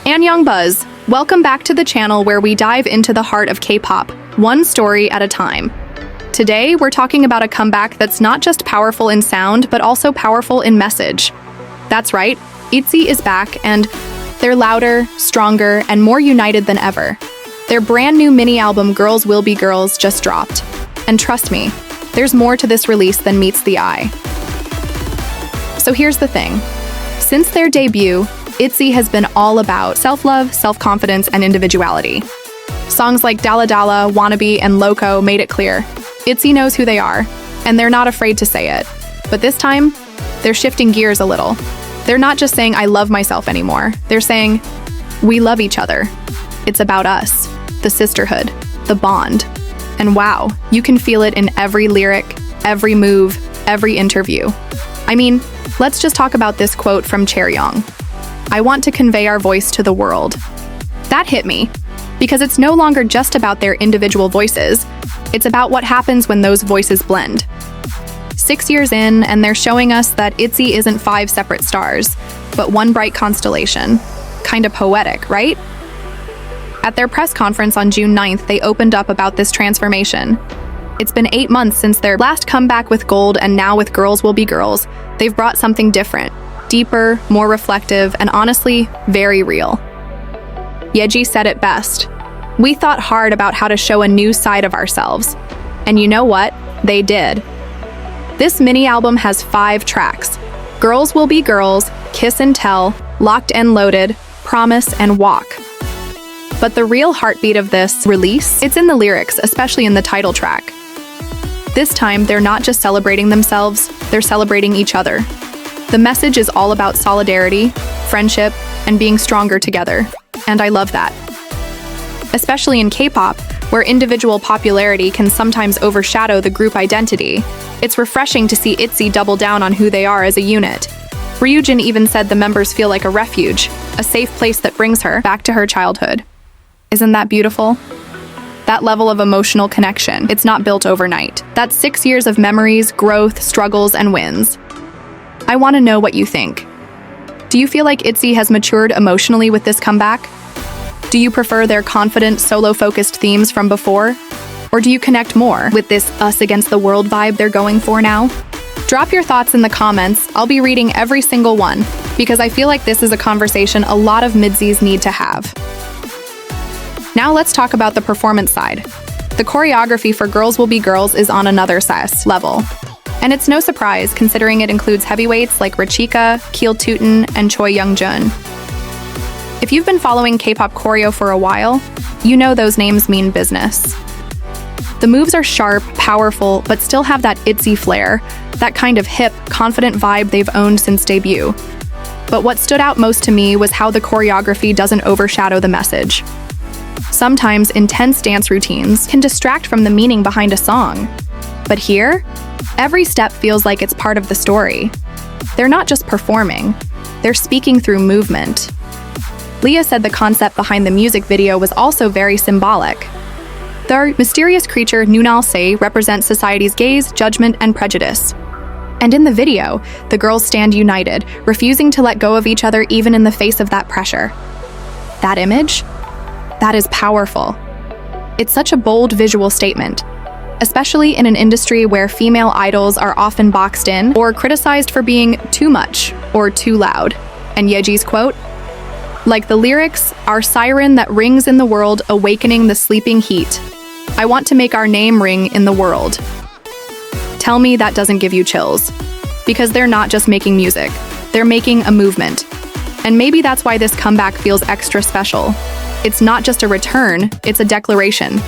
AnnyeongBuzz, welcome back to the channel where we dive into the heart of K-pop, one story at a time. Today, we're talking about a comeback that's not just powerful in sound, but also powerful in message. That's right, ITZY is back, and they're louder, stronger, and more united than ever. Their brand new mini-album Girls Will Be Girls just dropped. And trust me, there's more to this release than meets the eye. So here's the thing. Since their debut, ITZY has been all about self-love, self-confidence, and individuality. Songs like Dalla Dalla, Wannabe, and Loco made it clear. ITZY knows who they are, and they're not afraid to say it. But this time, they're shifting gears a little. They're not just saying, I love myself anymore. They're saying, we love each other. It's about us, the sisterhood, the bond. And wow, you can feel it in every lyric, every move, every interview. I mean, let's just talk about this quote from Chaeryeong. I want to convey our voice to the world. That hit me, because it's no longer just about their individual voices, it's about what happens when those voices blend. 6 years in, and they're showing us that ITZY isn't 5 separate stars, but one bright constellation. Kinda poetic, right? At their press conference on June 9th, they opened up about this transformation. It's been 8 months since their last comeback with Gold, and now with Girls Will Be Girls, they've brought something different. Deeper, more reflective, and honestly, very real. Yeji said it best. We thought hard about how to show a new side of ourselves. And you know what? They did. This mini-album has 5 tracks. Girls Will Be Girls, Kiss and Tell, Locked and Loaded, Promise, and Walk. But the real heartbeat of this release, it's in the lyrics, especially in the title track. This time, they're not just celebrating themselves, they're celebrating each other. The message is all about solidarity, friendship, and being stronger together. And I love that. Especially in K-pop, where individual popularity can sometimes overshadow the group identity, it's refreshing to see ITZY double down on who they are as a unit. Ryujin even said the members feel like a refuge, a safe place that brings her back to her childhood. Isn't that beautiful? That level of emotional connection, it's not built overnight. That's 6 years of memories, growth, struggles, and wins. I want to know what you think. Do you feel like ITZY has matured emotionally with this comeback? Do you prefer their confident, solo-focused themes from before? Or do you connect more with this us against the world vibe they're going for now? Drop your thoughts in the comments. I'll be reading every single one, because I feel like this is a conversation a lot of MIDZYs need to have. Now let's talk about the performance side. The choreography for Girls Will Be Girls is on another level. And it's no surprise, considering it includes heavyweights like Rachika, Kil-Tootin, and Choi Young-jun. If you've been following K-pop choreo for a while, you know those names mean business. The moves are sharp, powerful, but still have that ITZY flair, that kind of hip, confident vibe they've owned since debut. But what stood out most to me was how the choreography doesn't overshadow the message. Sometimes intense dance routines can distract from the meaning behind a song. But here, every step feels like it's part of the story. They're not just performing, they're speaking through movement. Leah said the concept behind the music video was also very symbolic. The mysterious creature Nunal Sae represents society's gaze, judgment, and prejudice. And in the video, the girls stand united, refusing to let go of each other even in the face of that pressure. That image? That is powerful. It's such a bold visual statement, especially in an industry where female idols are often boxed in or criticized for being too much or too loud. And Yeji's quote? Like the lyrics, our siren that rings in the world, awakening the sleeping heat. I want to make our name ring in the world. Tell me that doesn't give you chills. Because they're not just making music, they're making a movement. And maybe that's why this comeback feels extra special. It's not just a return, it's a declaration.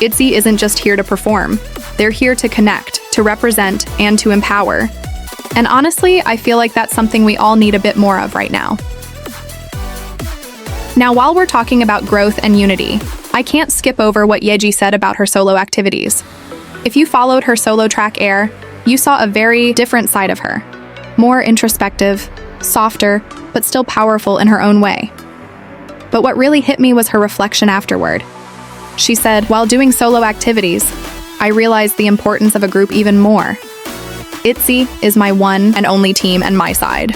ITZY isn't just here to perform. They're here to connect, to represent, and to empower. And honestly, I feel like that's something we all need a bit more of right now. Now, while we're talking about growth and unity, I can't skip over what Yeji said about her solo activities. If you followed her solo track Air, you saw a very different side of her. More introspective, softer, but still powerful in her own way. But what really hit me was her reflection afterward. She said, while doing solo activities, I realized the importance of a group even more. ITZY is my one and only team and my side.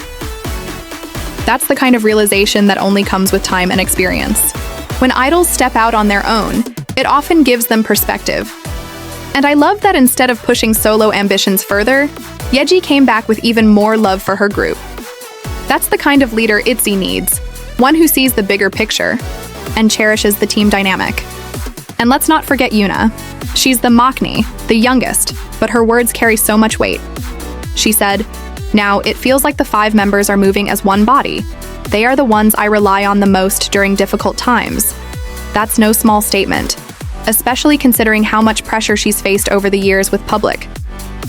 That's the kind of realization that only comes with time and experience. When idols step out on their own, it often gives them perspective. And I love that instead of pushing solo ambitions further, Yeji came back with even more love for her group. That's the kind of leader ITZY needs, one who sees the bigger picture and cherishes the team dynamic. And let's not forget Yuna. She's the maknae, the youngest, but her words carry so much weight. She said, "Now, it feels like the 5 members are moving as one body. They are the ones I rely on the most during difficult times." That's no small statement, especially considering how much pressure she's faced over the years with public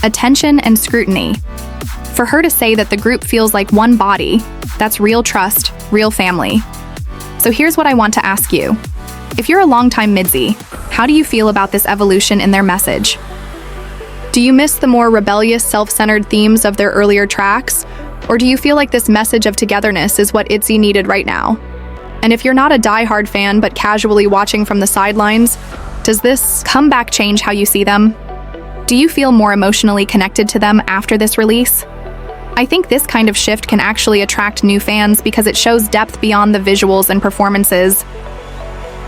attention and scrutiny. For her to say that the group feels like one body, that's real trust, real family. So here's what I want to ask you. If you're a longtime MIDZY, how do you feel about this evolution in their message? Do you miss the more rebellious, self-centered themes of their earlier tracks? Or do you feel like this message of togetherness is what ITZY needed right now? And if you're not a die-hard fan but casually watching from the sidelines, does this comeback change how you see them? Do you feel more emotionally connected to them after this release? I think this kind of shift can actually attract new fans because it shows depth beyond the visuals and performances.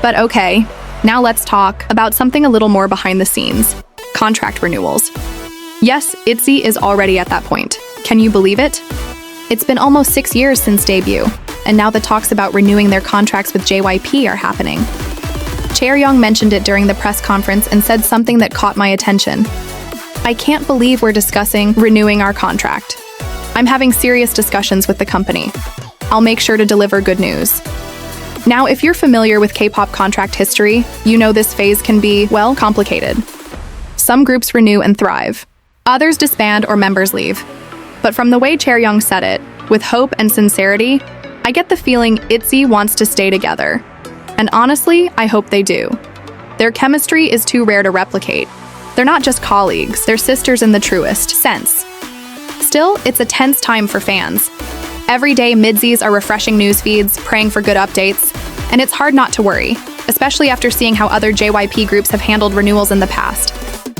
But okay, now let's talk about something a little more behind the scenes. Contract renewals. Yes, ITZY is already at that point. Can you believe it? It's been almost 6 years since debut, and now the talks about renewing their contracts with JYP are happening. Chaeryeong mentioned it during the press conference and said something that caught my attention. "I can't believe we're discussing renewing our contract. I'm having serious discussions with the company. I'll make sure to deliver good news." Now, if you're familiar with K-pop contract history, you know this phase can be, well, complicated. Some groups renew and thrive. Others disband or members leave. But from the way Chaeryeong said it, with hope and sincerity, I get the feeling ITZY wants to stay together. And honestly, I hope they do. Their chemistry is too rare to replicate. They're not just colleagues, they're sisters in the truest sense. Still, it's a tense time for fans. Every day, MIDZYs are refreshing news feeds, praying for good updates, and it's hard not to worry, especially after seeing how other JYP groups have handled renewals in the past.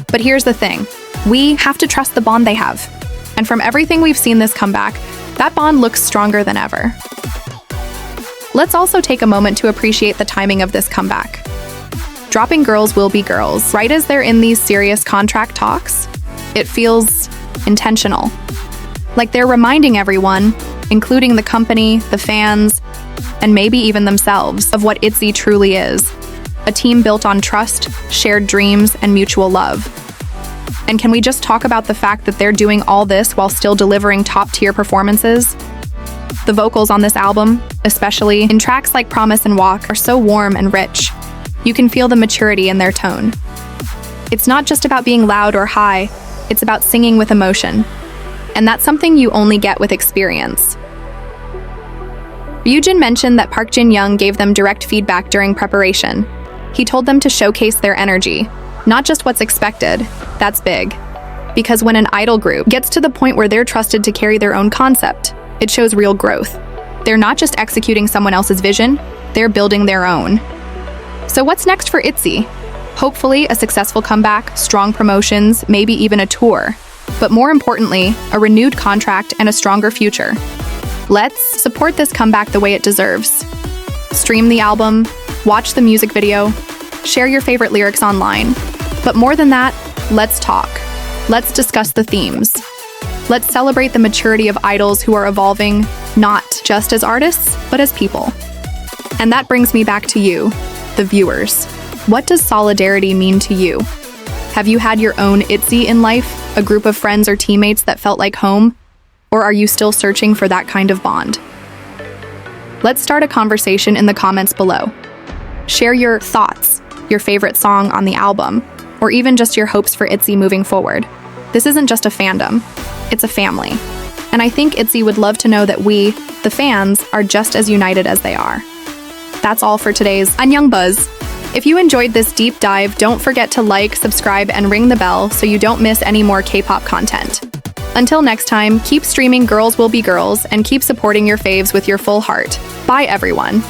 But here's the thing, we have to trust the bond they have. And from everything we've seen this comeback, that bond looks stronger than ever. Let's also take a moment to appreciate the timing of this comeback. Dropping Girls Will Be Girls, right as they're in these serious contract talks, it feels intentional. Like they're reminding everyone, including the company, the fans, and maybe even themselves, of what ITZY truly is. A team built on trust, shared dreams, and mutual love. And can we just talk about the fact that they're doing all this while still delivering top-tier performances? The vocals on this album, especially in tracks like Promise and Walk, are so warm and rich. You can feel the maturity in their tone. It's not just about being loud or high, it's about singing with emotion. And that's something you only get with experience. Ryujin mentioned that Park Jin-young gave them direct feedback during preparation. He told them to showcase their energy, not just what's expected. That's big. Because when an idol group gets to the point where they're trusted to carry their own concept, it shows real growth. They're not just executing someone else's vision, they're building their own. So what's next for ITZY? Hopefully a successful comeback, strong promotions, maybe even a tour. But more importantly, a renewed contract and a stronger future. Let's support this comeback the way it deserves. Stream the album, watch the music video, share your favorite lyrics online. But more than that, let's talk. Let's discuss the themes. Let's celebrate the maturity of idols who are evolving, not just as artists, but as people. And that brings me back to you, the viewers. What does solidarity mean to you? Have you had your own ITZY in life, a group of friends or teammates that felt like home? Or are you still searching for that kind of bond? Let's start a conversation in the comments below. Share your thoughts, your favorite song on the album, or even just your hopes for ITZY moving forward. This isn't just a fandom, it's a family. And I think ITZY would love to know that we, the fans, are just as united as they are. That's all for today's AnnyeongBuzz. If you enjoyed this deep dive, don't forget to like, subscribe, and ring the bell so you don't miss any more K-pop content. Until next time, keep streaming Girls Will Be Girls and keep supporting your faves with your full heart. Bye, everyone.